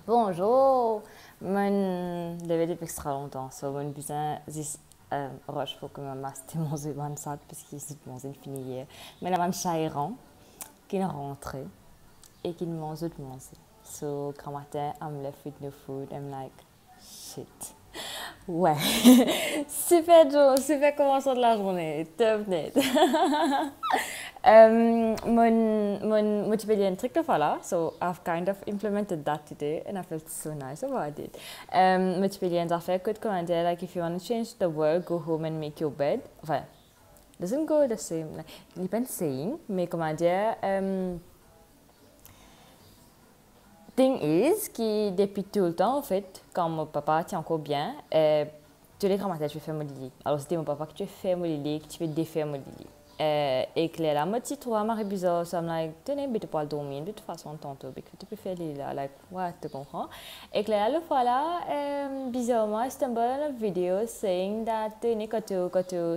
Bonjour, man devait depuis extra longtemps, so man besoin this rush faut que ma master manger man ça parce qu'il s'est mangé fini hier. Mais la man chairan qui est rentré et qui mange tout manger. So quand matin I'm left with no food, I'm like shit. Ouais, super jour, super commencement de la journée, top net. Mon multiplier trick of Allah, so I've kind of implemented that today and I felt so nice about it. Multiplier affaire could command like if you want to change the world, go home and make your bed. Enfin, doesn't go the same. Like, depends saying, mais comment dire, thing is que depuis tout le temps, en fait, quand mon papa tient encore bien, tous les grands matins, tu fais mon lit. Alors, c'était mon papa que tu fais mon lit, que tu fais défaire mon lit. Et que là, moi, tu trouves ma bizarre, so I'm like, tenez, mais tu peux pas dormir de toute façon, tantôt, parce que tu peux faire les là, like, what, tu comprends? Et que là, le fois là, bizarrement, I stumbled on a video saying that, tenez,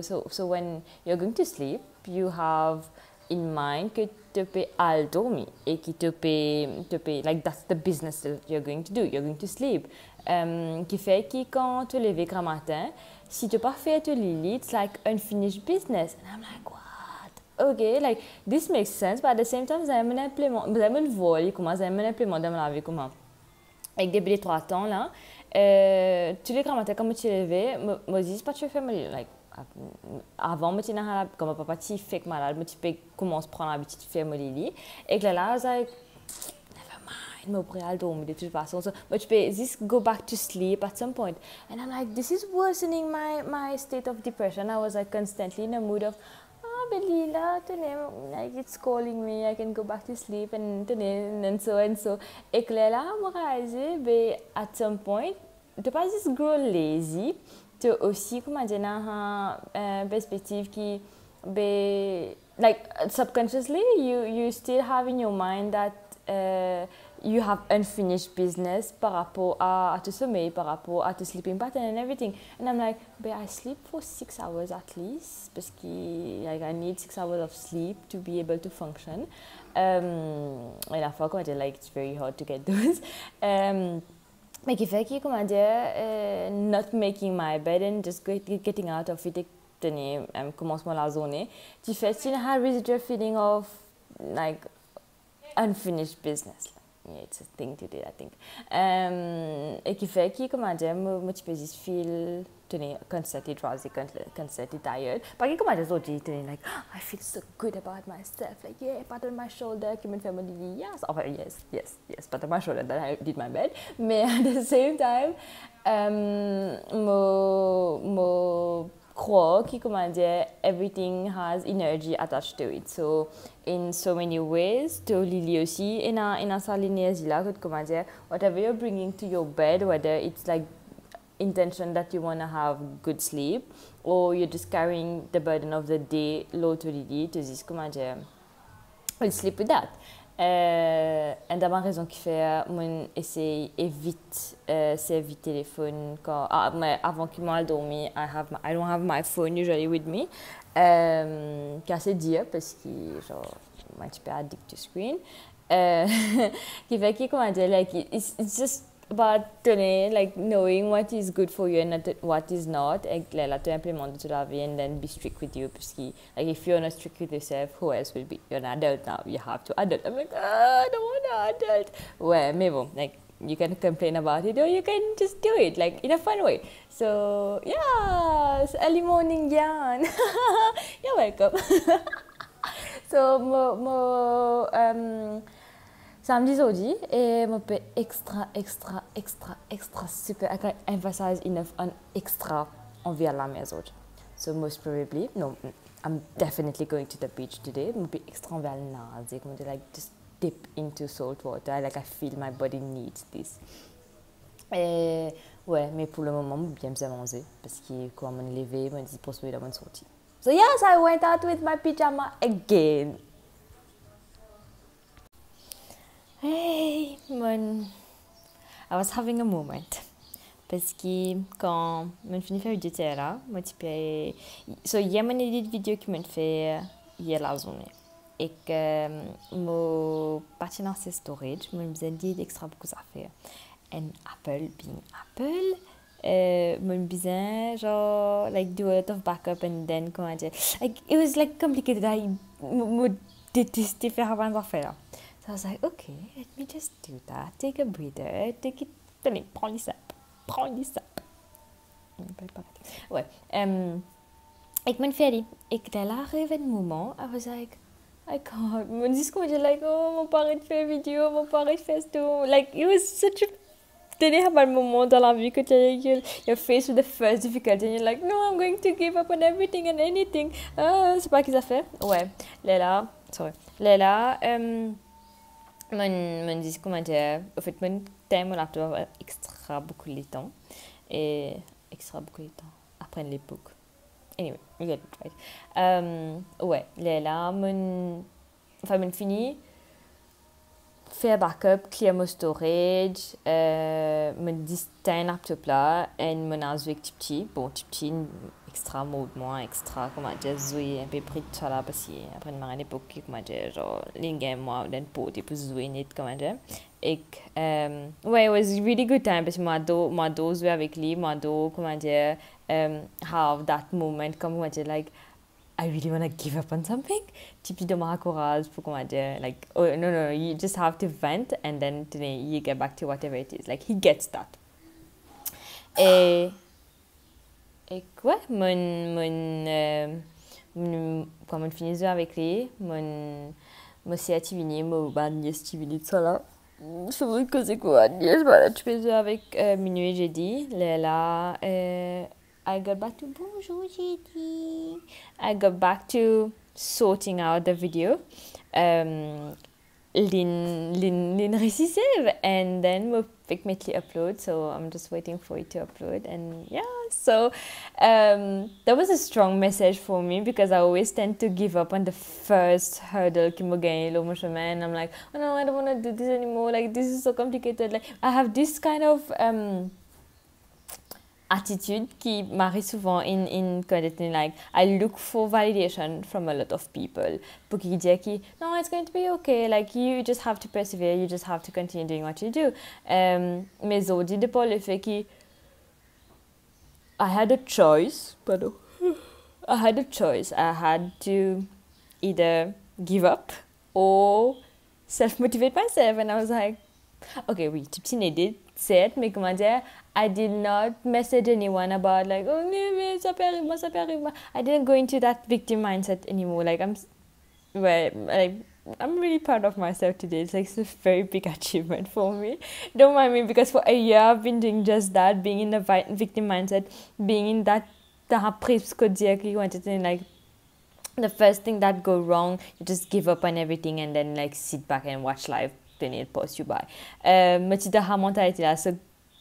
so when you're going to sleep, you have in mind que tu peux aller dormir et que tu peux, like, that's the business that you're going to do, you're going to sleep. Qui fait que quand tu lèves le matin, si tu pas fait ton lit, it's like unfinished business. And I'm like, what? Okay, like, this makes sense, but at the same time, j'ai un implément, j'ai un vol, comment j'ai un implément dans la vie, comment. Avec des billets 3 temps, là, tous les grands matins, quand tu lèves, moi, je dis, pas tu fais mon lit, like, avant je tinha comme papa ti fait malade je peux commencer à prendre l'habitude de faire mon lit et que là I was like never mind me pourrais aller dormir de toute façon so but je peux just go back to sleep at some point and I'm like this is worsening my state of depression. I was like constantly in a mood of but Lila today like it's calling me, I can go back to sleep and today and so et que là moi réalisé but at some point to pas just grow lazy tu aussi comment dire une perspective qui like subconsciously you still have in your mind that you have unfinished business par rapport à ton sommeil, par rapport à ton sleeping pattern and everything. And I'm like, but I sleep for 6 hours at least parce que like, I need 6 hours of sleep to be able to function. And I forgot like it's very hard to get those. Mais qui fait que, comment dire, not making my bed and just getting out of it, tenir commencement la journée, tu fais still have residual feeling of like unfinished business. Yeah, it's a thing to do, I think. Et qui fait que, comment dire, moi tu peux juste feel tenir constantly drowsy, constantly tired. Parce que comment dire, aujourd'hui, tenir like, oh, I feel so good about myself, like yeah, pat on my shoulder, qui me fait me dire yes, oh yes, pat on my shoulder, then I did my bed. Mais at the same time, mo crois que comment dire, everything has energy attached to it. So in so many ways, to Lily aussi, in a sa linéaire là, comment dire, whatever you're bringing to your bed, whether it's like intention that you want to have good sleep or you're just carrying the burden of the day low to Lily, to this comment dire, we'll sleep with that. Une des raisons qui fait mon essaye évite servir téléphone quand mais avant qu'il m'aille dormir I don't have my phone usually with me car c'est dur parce que genre moi je suis un peu addict to screen qui fait que comment dire like it's just about like knowing what is good for you and what is not et là tu implémentes toute la vie and then be strict with you parce que like if you're not strict with yourself who else will be, you're an adult now, you have to adult. I'm like I don't want to adult ouais mais bon like you can complain about it or you can just do it like in a fun way so yeah it's early morning Jan. You're welcome. So samedi jeudi et mon peu extra super I can emphasize enough on extra envers la maison. So most probably no I'm definitely going to the beach today. Mon peu extra envers la naze comme like just dip into salt water like I feel my body needs this. Et ouais mais pour le moment bien me manger parce que quand on me lever me dit pour se dans mon sortie. So yes I went out with my pyjama again. Hey, I was having a moment. Parce que quand je finis de faire vidéo là, moi tu peux so hier mon edit vidéo qui m'a fait hier la journée et que mon parti dans ce storage, me faisait dit extra beaucoup à faire. and Apple being Apple, mon besoin, genre, like, do a lot of backup and then, comment dire, like, it was, like, complicated. I détestais faire plein d'affaires. So I was like, okay, let me just do that. Take a breather. Take it, tenez, prends les sapes. Prends les sapes. Ouais. Ik ben fertig. Ik daar even een moment. I was like, I can't. Mon discours était like, oh, mon père il fait vidéo, mon père il fait tout. Like, it was such a... Tenez pas le moment dans la vie que you're faced with the first difficulty and you're like, no, I'm going to give up on everything and anything. C'est pas qu'ils a fait. Ouais. Léla, sorry. Léla, mon discours, comment dire, au fait, mon thème, mon laptop extra beaucoup de temps. Et extra beaucoup de temps. Apprendre les books. Anyway, you get it right. Ouais, là, mon fini, faire backup, clear mon storage, mon distinct laptop là, et mon avec petit, bon, petit, extra mode, moins extra, comment dire, jouer un peu pris de ça là, parce que après, une marine époque, comment dire, genre, les games, moi, d'un pot, et puis jouer net, comment dire. Et, ouais, it was really good time, parce que moi, jouer avec lui, moi, comment dire, have that moment, comment dire, like, I really want to give up on something. Typique de ma courage pour comment dire, like, oh, no, you just have to vent and then today you get back to whatever it is. Like, he gets that. Et quoi, quand on finit avec lui, mon CAT vini, mon ban Stevie ça là. Je veux que c'est quoi, voilà, tu peux jouer avec minuit, j'ai dit, là, I got back to bonjour, j'ai dit. I got back to sorting out the video. Lin receive and then we'll immediately upload, so I'm just waiting for it to upload. And yeah, so that was a strong message for me because I always tend to give up on the first hurdle qui me gagne le chemin, and I'm like, oh no, I don't want to do this anymore, like this is so complicated. Like I have this kind of attitude qui m'arrive souvent in like I look for validation from a lot of people pour qu'ils disent que no, it's going to be okay, like you just have to persevere, you just have to continue doing what you do. Mais aussi de par le fait que I had a choice, I had to either give up or self-motivate myself, and I was like, okay, oui, tu needed said, mais comment dire, I did not message anyone about like, oh no, ça peut arriver. I didn't go into that victim mindset anymore. Like I'm really proud of myself today. It's like it's a very big achievement for me. Don't mind me because for a year I've been doing just that, being in the victim mindset, being in that like the first thing that go wrong, you just give up on everything and then like sit back and watch life. Then it pass you by. So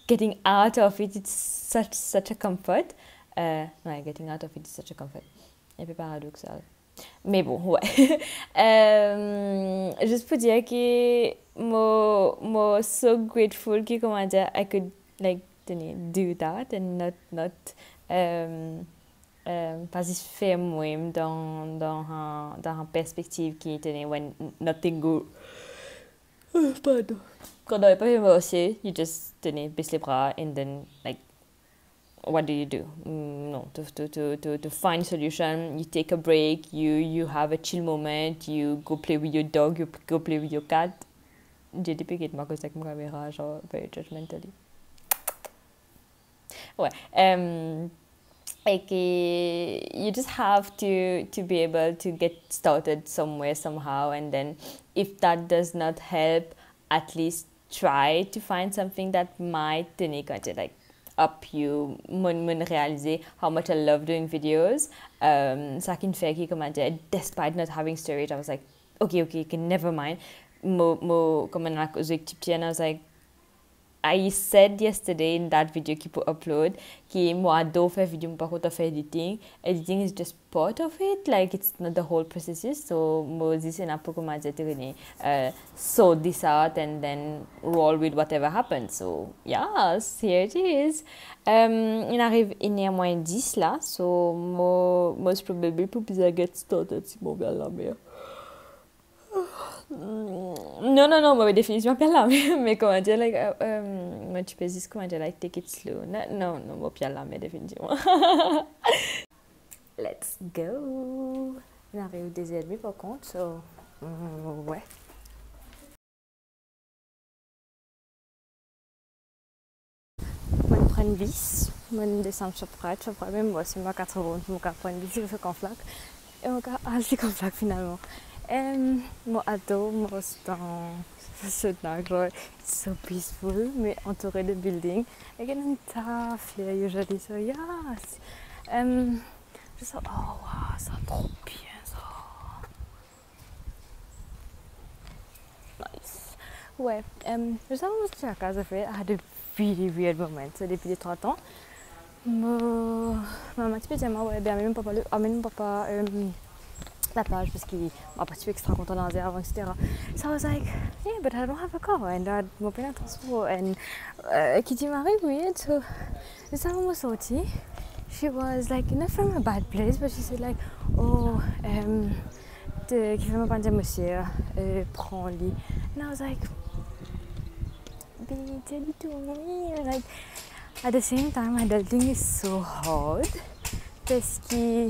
getting out of it, it's such a comfort. Getting out of it is such a comfort. Un peu paradoxal. Mais bon, ouais. Juste pour dire que moi so grateful que comment dire, I could like do that and not pas faire moi-même dans une perspective qui tenait when nothing go. Pardon. Quand on n'a pas fait you just baisse les bras and then like what do? No, to find solution, you take a break, you have a chill moment, you go play with your dog, you go play with your cat. J'ai des piquets de ma cause avec ma caméra, genre very judgmentally. Ouais. Like you just have to be able to get started somewhere somehow, and then if that does not help, at least try to find something that might like up you mun réaliser how much I love doing videos. Ça qui fait que comment dire, despite not having storage, I was like okay, never mind. Comme on a and I was like, I said yesterday in that video qui peut upload que moi adore faire vidéo par contre faire editing is just part of it, like it's not the whole process. So moi dis c'est un peu comme dire sort this out and then roll with whatever happens. So yes, here it is. Il arrive 1h moins 10 là, so most probably pour bien get started si mon vers la mer. Non, ma définition pas là, mais comment dire, like, moi tu peux juste comment dire, like, take it slow. Non, moi pas là, mais définitivement. Let's go. On arrive au désert, par contre, so, ouais. Je prends une bis, je descends sur Pride, même moi, c'est moi 4 euros, je prends une bis, je fais qu'en flaque, et on a assez qu'en flaque finalement. Mon ado, moi, c'est dans ce genre, it's so peaceful, mais entouré de buildings, et il y a une tafle, usually, so yes. Je sens, oh wow, ça trop bien ça. Nice. Ouais, je sais pas ce que j'ai à casa fait, I had a really weird moment, so depuis les 30 ans. Maman, tu peux dire, ouais, bien, même papa, la plage parce qu'il m'a pas tué extra content dans avant, etc. So I was like, yeah, but I don't have a car, and I mon plein transport, and qui dit Marie, weird, so the time was sorti. She was like, not from a bad place, but she said like, oh, qui fait ma dire monsieur, prends-le. And I was like, baby, tell it to me. Like, at the same time, adulting is so hard. Parce que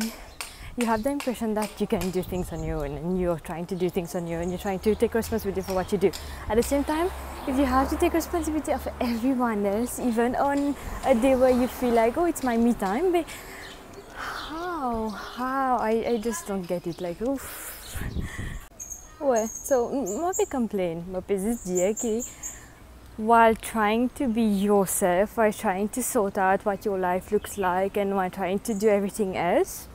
you have the impression that you can do things on your own, and you're trying to do things on your own, you're trying to take responsibility for what you do. At the same time, if you have to take responsibility of everyone else, even on a day where you feel like, oh, it's my me time, but how? I just don't get it, like, oof. Ouais, so, moi, je complain, moi, je juste dire que while trying to be yourself, while trying to sort out what your life looks like, and while trying to do everything else,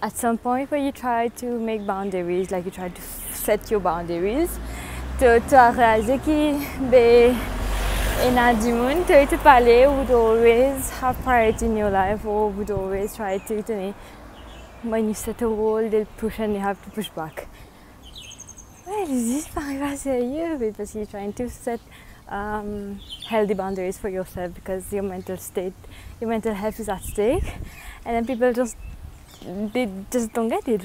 at some point where you try to make boundaries, like you try to set your boundaries, tu as réalisé que in a monde, tu parler would always have priority in your life, or would always try to, when you set a goal, they'll push and you have to push back. Well, this is pas sérieux, because you're trying to set healthy boundaries for yourself, because your mental health is at stake, and then people they just don't get it.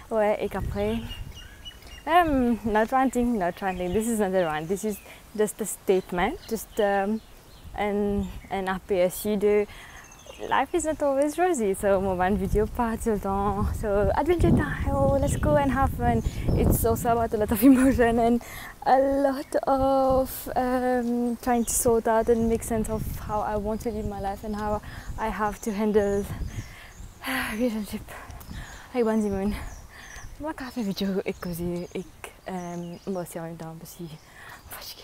Ouais, et qu'après, not ranting, this is not a rant, this is just a statement, just an aperçu de life is not always rosy, so mon video pas tout le temps, so adventure time, oh, let's go and have fun. It's also about a lot of emotion and a lot of trying to sort out and make sense of how I want to live my life and how I have to handle relationship avec Banzimoun. Moi, quand je fais vidéo et cosy et moi aussi en même temps parce que je suis fatiguée.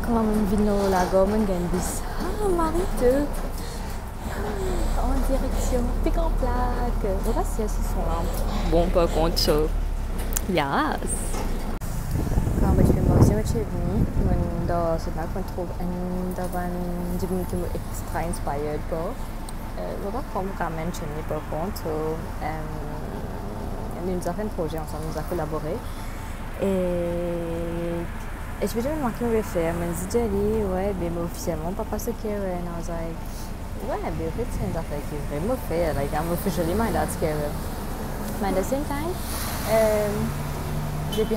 Quand je viens au lago, je gagne un bus. Ah, Marie, en direction Pic en plaque. On va si elles sont là. Bon, par contre, so, yes. Quand je fais moi aussi, je suis venue. Dans ce lac, je trouve un qui me extra inspired pour. Je vais prendre ramen chez nous par contre. Nous avons fait un projet ensemble, nous avons collaboré. Et je me suis demandé ce qu'on va faire. Je me suis dit, ouais, mais officiellement, papa se care. And I was like, ouais, mais en fait, c'est une affaire qui est vraiment fait. Like, I'm officially my dad's carer. But at the same time, depuis que je suis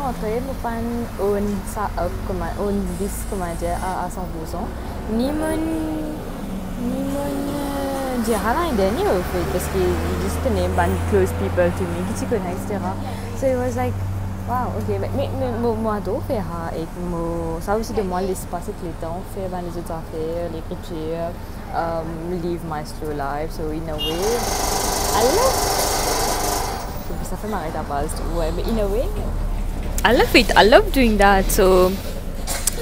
rentrée, je n'ai pas un bis à 100%. Ni mon dire à l'année au fait, parce que just the name band close people to me, qui tu connais, etc. So it was like, wow, ok, mais moi, je fais ça, et ça aussi de moi, l'espace avec le temps, faire les autres affaires, l'écriture, live my slow life, so in a way, ça fait marrer ta base, ouais, mais in a way, I love it, I love doing that, so,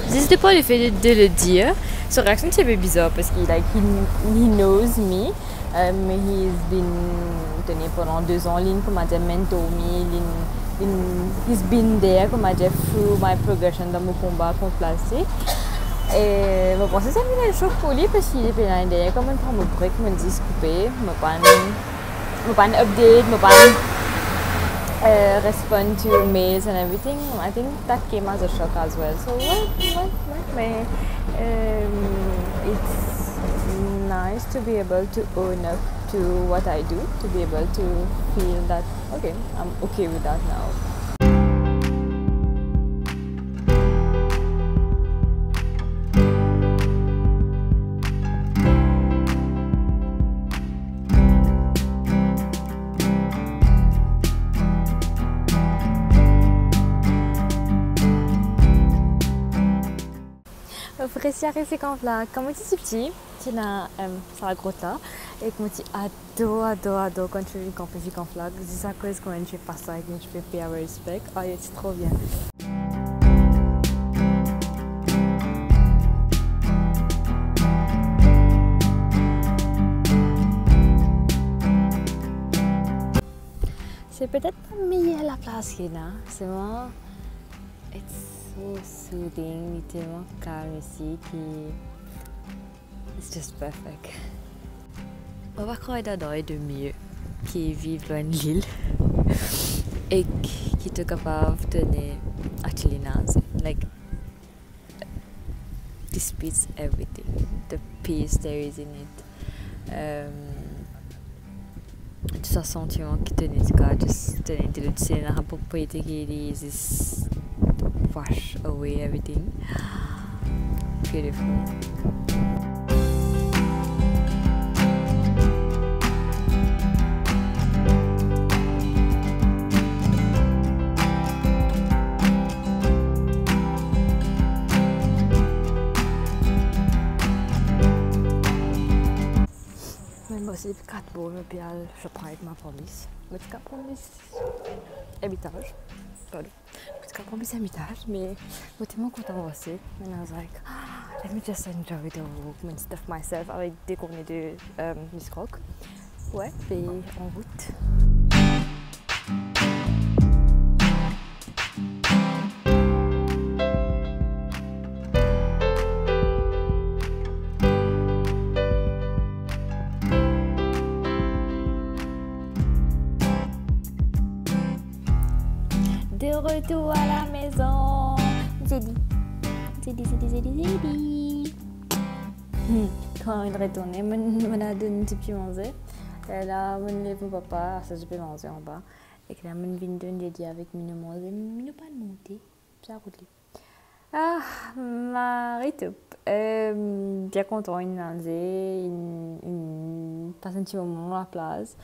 n'hésitez pas le fait de le dire. Sa réaction c'est un peu bizarre parce qu'il he knows me, mais he's been tenu pendant 2 ans, il comme dire mentor me, he's been there comme dire through my progression dans mon combat contre plastique. Et je pense que c'est un choc pour lui parce qu'il est bien derrière, comme on prend mon break, me dit couper, me pas update, me pas respond to mails and everything. I think that came as a shock as well. So what? It's nice to be able to own up to what I do, to be able to feel that, okay, I'm okay with that now. Apreciare ces camps-là. Quand j'étais petit, j'étais dans la grotte là, et que adore quand je campe ces camps-là. C'est ça que quand je fais pas ça et que je fais pay our respect. Ah, c'est trop bien. C'est peut-être pas meilleur la place qu'il y a. C'est vraiment... It's so soothing, tellement calme ici it's just perfect. On va croire d'adore de mieux qui vivent loin de l'île et qui est capable de donner actually nazi. Like, this beats everything. The peace there is in it. Tout ce sentiment qui tenait ce cas, juste tenait de l'utiliser la propriété qui est wash away everything. Beautiful. Aussi depuis 4 mois, je travaille avec ma promise. Mais c'est 4 promis habitage. Pardon. C'est 4 promis habitage, mais je suis tellement contente aussi. And I was like, let me just enjoy the walk and stuff myself avec des cournées de Miss Croc. Ouais, et en route. De retour à la maison. Zédi. Quand on est retourné, on a donné un petit peu manger. Là, on lève mon papa, ça je peux manger en bas. Et là, on vient de dire avec mon manger, mais pas de monter. Ça roule. Ah, Marie-Toup. Bien content, il passe un petit moment à la place.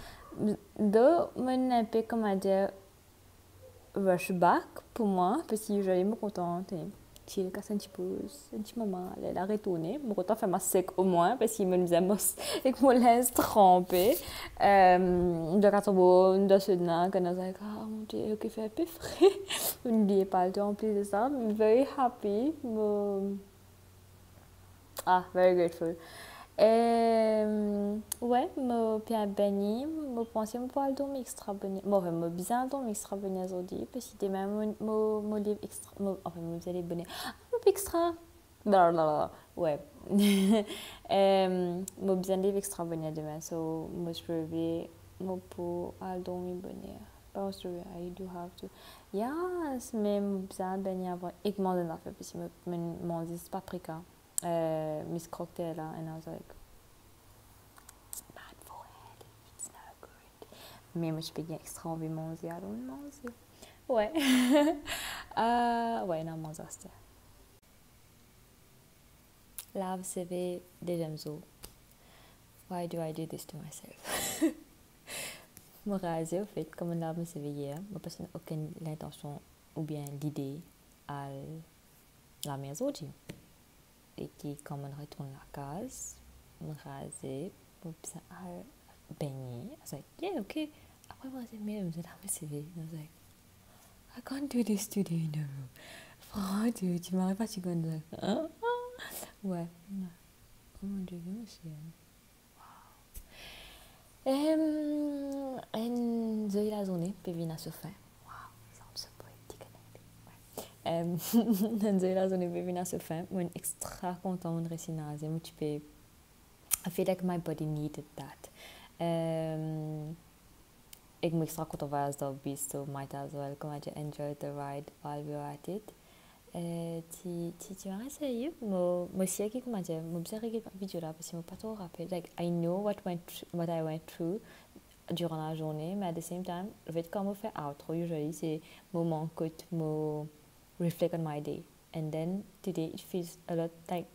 Donc, on un peu comme à dire, rush back pour moi parce que j'allais me contente chill un petit moment elle a retourné me content faire ma sec au moins parce qu'il me disait et que moi laisse tremper de quand de ce là quand on like oh mon dieu qu'il fait un peu frais n'oubliez pas le temps en plus de ça I'm very happy very grateful. Ouais, je suis bénie, je pense que je peux dormir extra bénie. Bon, je bien dormir extra bénie aujourd'hui, parce que même mon livre extra, enfin, vous allez bénie. Extra, ouais. Je bien livre extra bénie demain, so je peux dormir bénie. Parce que I do have to. Yes, mais je bien bénie avant. Et que je fait, parce que je mange paprika. Miss Cocktail and I was like, it's bad for head, it's not good. Mais moi je peux bien extra envie de manger, alors manger. Ouais. Ouais, non, manger c'était. Là, vous savez, déjà why do I do this to myself? Je me rasais, au fait, comme là, vous savez hier, je n'ai aucune intention ou bien l'idée à la maison aujourd'hui. Et qui, quand on retourne à la case, on rasait, on baigner. I was like, yeah, okay. Après, on s'est mis, on s'est dit, I was like, I can't do this today, no. Frère, tu m'arrives pas, tu connais. Hein? Ouais. Oh mon dieu, monsieur. Wow. Et j'ai la journée, puis venir à ce fin. J'ai la journée bébé à ce fin, je suis extra content de rester dans la I feel like my body needed that. Ik ben extra content was dat beest, so might as well come and enjoy the ride while we were at it. Tu m'as essayé, moi aussi qui comment dire, moi observé cette vidéo là parce que je me pas trop rappelé. Like I know what I went through durant la journée, mais at the same time, le fait quand je fais outro, usually, c'est moment que je reflect on my day. And then today it feels a lot like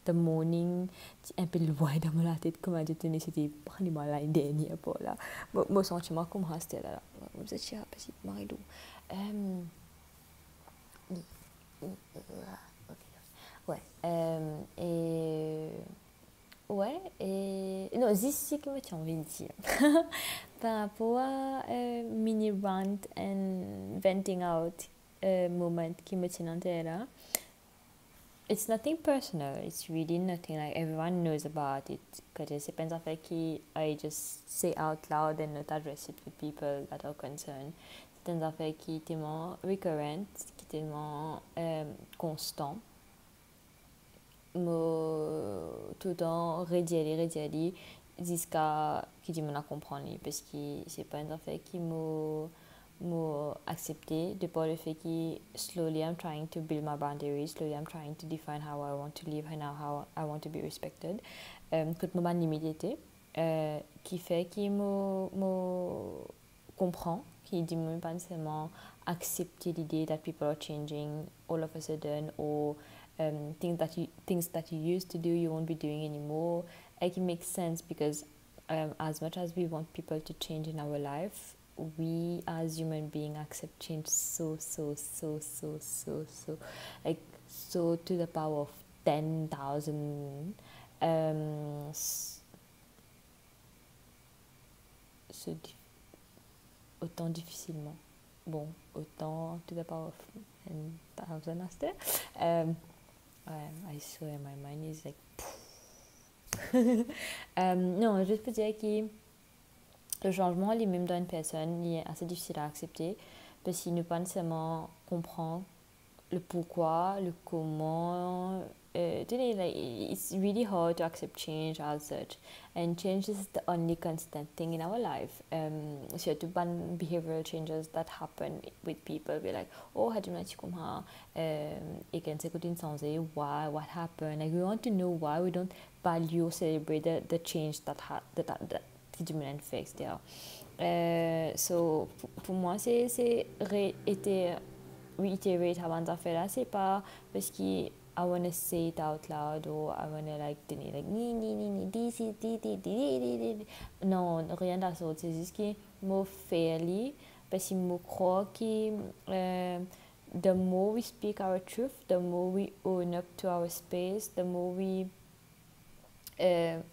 the morning, un peu loin dans la tête, comme je tenais, c'était pratiquement la dernière fois là. Mon sentiment comme restait là. Vous êtes cher, parce que Marie-Lou. Ouais. Et ouais, et non, c'est ce que j'ai envie de dire. Par rapport à mini rant and venting out moment qui me tient en tête là, it's nothing personal. It's really nothing like everyone knows about it. Because it depends on fait qui I just say out loud and not address it with people that are concerned. C'est un affaire qui est tellement recurrent, qui est tellement constant. Tout le temps redire jusqu'à qui dit me comprendre parce que c'est pas une affaire qui m'a accepté de par le fait que slowly I'm trying to build my boundaries, slowly I'm trying to define how I want to live and how I want to be respected. Toute ma limité qui fait qu'il me comprend, qui dit me pas nécessairement accepter l'idée that people are changing all of a sudden or things that you used to do you won't be doing anymore. Like it makes sense because as much as we want people to change in our life, we as human beings accept change so like so to the power of 10,000 autant difficilement. Bon, autant to the power of 10,000 after. I swear my mind is like non, je peux dire que le changement lui-même d'une personne il est assez difficile à accepter parce qu'il ne pas nécessairement comprend le pourquoi, le comment. Like, it's really hard to accept change as such, and change is the only constant thing in our life. Surtout behavioral changes that happen with people. We're like, oh, how do you come here? You can say why, what happened? Like we want to know why. We don't value or celebrate the change that the human fix there. So pour moi, c'est été reiterate avant de faire là, c'est pas parce que I want to say it out loud or I want to like non, rien de ça, c'est juste que moi fairly parce que moi crois que the more we speak our truth, the more we own up to our space, the more we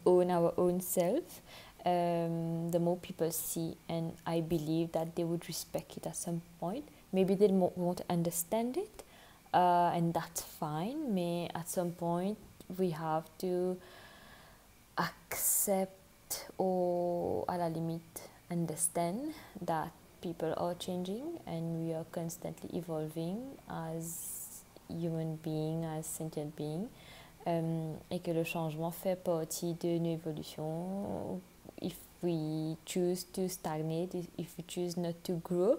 own our own self, the more people see, and I believe that they would respect it at some point. Maybe they won't understand it, and that's fine. But at some point, we have to accept or, à la limite, understand that people are changing and we are constantly evolving as human beings, as sentient beings, et que le changement fait partie de nos évolutions. If we choose to stagnate, if we choose not to grow,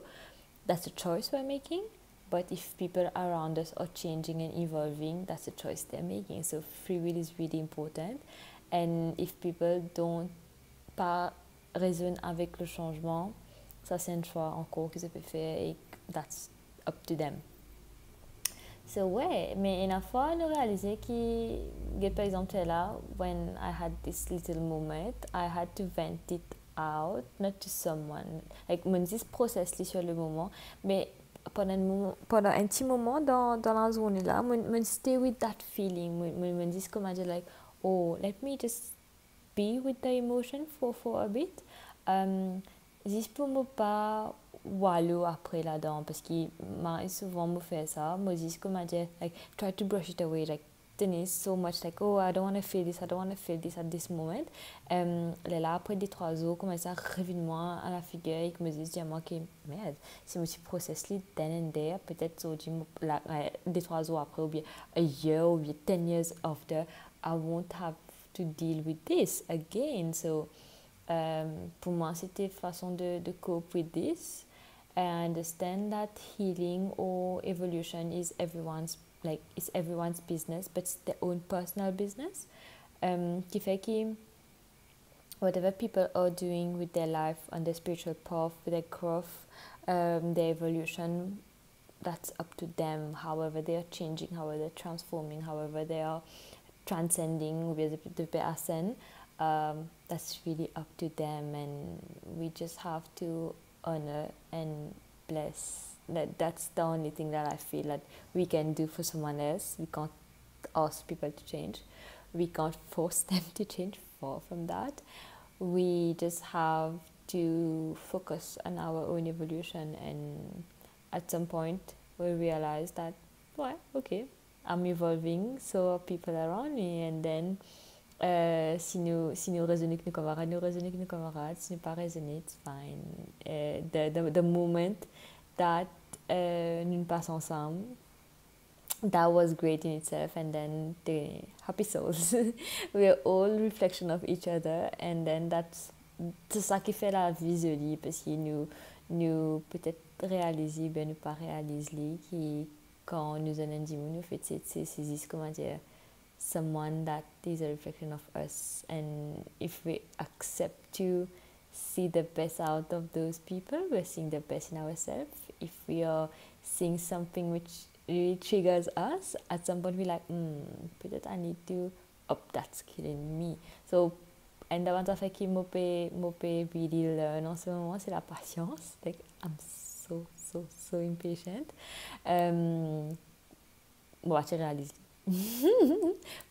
that's a choice we're making. But if people around us are changing and evolving, that's a choice they're making. So free will is really important. And if people don't pas raisonnent avec le changement, ça c'est un choix encore que ça peut faire et that's up to them. So ouais, mais une fois, on a réalisé que, par exemple, là, when I had this little moment, I had to vent it out, not to someone. Like, mon dis process sur le moment, mais pendant un petit moment dans la zone là, mon stay with that feeling, mon dis comment dire like, oh, let me just be with the emotion for a bit. Juste pour me pas wallow après là-dedans parce que moi souvent me fait ça, moi dis comment dire like try to brush it away like tennis so much like oh I don't want to feel this, I don't want to feel this at this moment. Là après des 3 jours comme ça revient moi à la figure et que me dis à moi que merde si je suis process li then and there peut-être so des 3 jours après ou bien a year ou bien 10 years after I won't have to deal with this again. So pour moi c'était façon de cope with this. I understand that healing or evolution is everyone's business, but it's their own personal business. Qui fait que whatever people are doing with their life on their spiritual path, with their growth, their evolution, that's up to them. However they are changing, however they're transforming, however they are transcending with the person, that's really up to them, and we just have to honor and bless. That's the only thing that I feel that we can do for someone else. We can't ask people to change. We can't force them to change. Far from that. We just have to focus on our own evolution, and at some point we realize that, well, okay, I'm evolving, so are people around me, and then si nous raisonnons que nos camarades, nous raisonnons que nos camarades. Si nous pas raisonner, it's fine. The moment that nous ne passons ensemble, that was great in itself, and then the happy souls. We're all reflection of each other, and then c'est ça qui fait la vie jolie, parce que nous peut-être réaliser, ben nous pas réaliser, qui quand nous en disons, nous fait c'est comment dire, someone that is a reflection of us, and if we accept to see the best out of those people, we're seeing the best in ourselves. If we are seeing something which really triggers us, at some point we're like, peut-être I need to up that skill in me. So, and the one that I keep mope really learn en ce moment, c'est la patience. Like, I'm so impatient. Bon, tu réalises.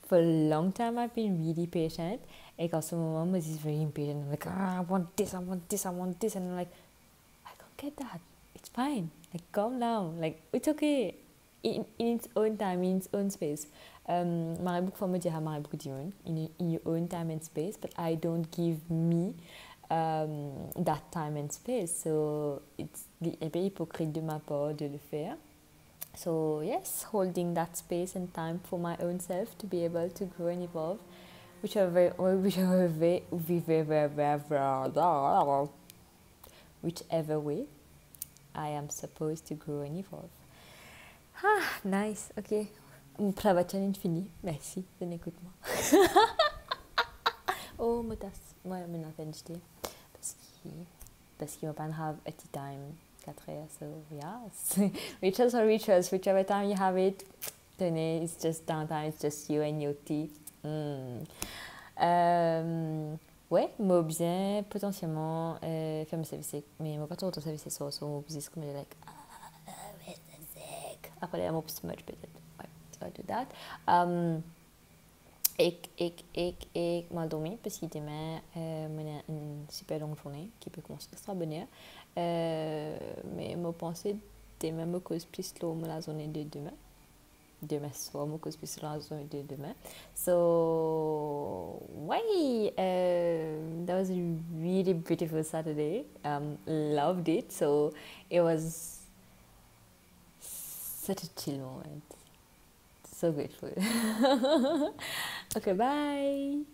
For a long time I've been really patient, and also my mom is very impatient. I'm like, I want this, and I'm like, I can't get that. It's fine. Like, calm down. Like, it's okay. In its own time, in its own space. Marie beaucoup me dire Marie beaucoup dire in your own time and space, but I don't give me that time and space. So it's un peu hypocrite de ma part de le faire. So yes, holding that space and time for my own self to be able to grow and evolve, whichever way I am supposed to grow and evolve. Ah, nice, ok. Travail challenge fini. Merci de l'écoutement. Oh, ma tasse. Moi, je m'en vais jeter. Parce qu'il va pas have a tea time. 4 heures, so yeah. Rituals are rituals. Whichever time you have it, tenez, it's just downtime, it's just you and your tea. Ouais, moi bien, potentiellement, faire mes services, mais moi pas trop de services, so moi plus comme like, where's the sick? Après, I'm plus much peut-être. Ouais, so I do that. Et mal dormi parce que demain, j'ai une super longue journée qui peut commencer extra bonne heure. Mais je pense que demain, je cause plus la journée de demain. Demain soir, je cause plus la journée de demain. So, ouais, that was a really beautiful Saturday. Loved it. So, it was such a chill moment. So grateful. Okay, bye.